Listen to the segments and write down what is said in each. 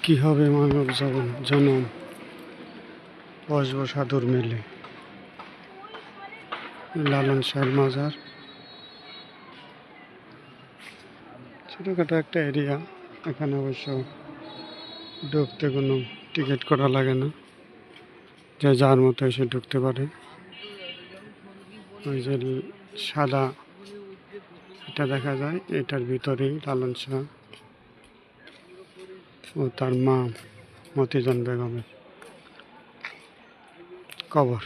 কি হবে মানব জনম, বসব সাধুর মেলে। লালন শাহের মাজার, ছোটখাটো একটা এরিয়া। এখানে অবশ্য ঢুকতে কোনো টিকিট করা লাগে না, যে যার মতো এসে ঢুকতে পারে। ওই যে সাদা এটা দেখা যায়, এটার ভিতরেই লালন শাহ ও তার মা মতিজান বেগমের কবর।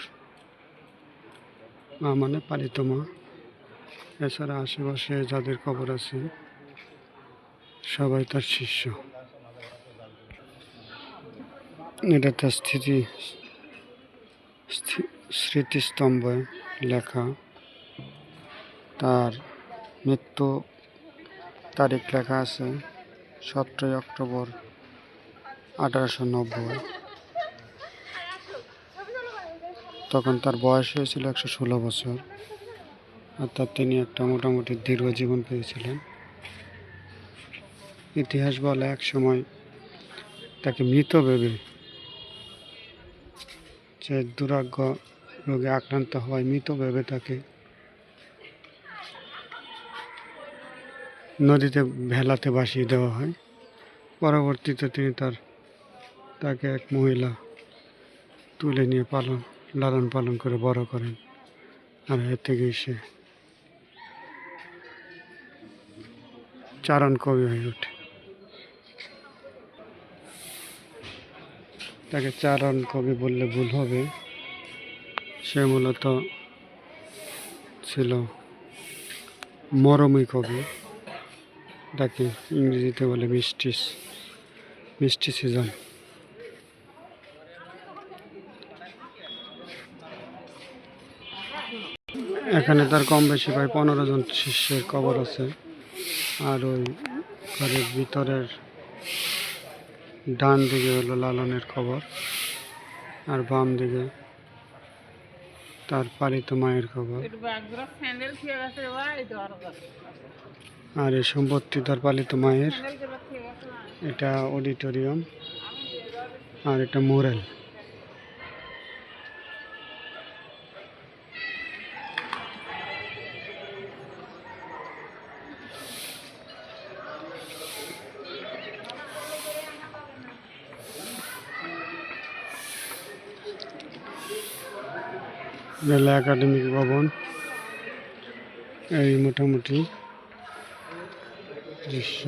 মা মানে পালিত মা। এছাড়া আশেপাশে যাদের কবর আছে সবাই তার শিষ্য। এটা তার স্মৃতিস্তম্ভে লেখা। তার মৃত্যু তারিখ লেখা আছে 17 অক্টোবর 1890। তখন তার বয়স হয়েছিল 116 বছর। অর্থাৎ তিনি একটা মোটামুটি দীর্ঘ জীবন পেয়েছিলেন। ইতিহাস বলে এক সময় তাকে মৃত ভেবে, যে দুরাগ্য রোগে আক্রান্ত হওয়ায় মৃত ভেবে তাকে নদীতে ভেলাতে ভাসিয়ে দেওয়া হয়। পরবর্তীতে তিনি তাকে এক মহিলা তুলে নিয়ে লালন পালন করে বড় করেন। আর এর থেকেই সে চারণ কবি হয়ে ওঠে। তাকে চারণ কবি বললে ভুল হবে, সে মূলত ছিল মরমী কবি। তাকে ইংরেজিতে বলে মিস্টিসিজম। এখানে তার কম বেশি প্রায় 15 জন শিষ্যের কবর আছে। আর ওই ঘরের ভিতরের ডান দিকে হলো লালনের কবর, আর বাম দিকে তার পালিত মায়ের কবর। আর এই সম্পত্তি তার পালিত মায়ের। এটা অডিটোরিয়াম, আর এটা মোরেল। জেলা একাডেমিক ভবন। এই মোটামুটি দৃশ্য।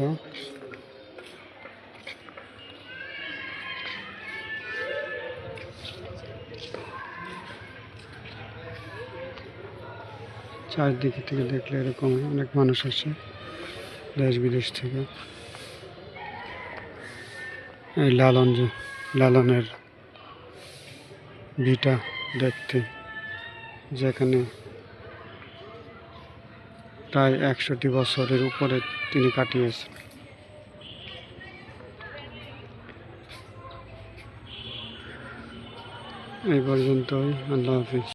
চারদিকে থেকে দেখলে এরকম অনেক মানুষ আসে দেশ বিদেশ থেকে। এই লালনের ভিটা দেখতে, যেখানে প্রায় 100টি বছরের উপরে তিনি কাটিয়েছেন। এই পর্যন্তই। আল্লাহ হাফিজ।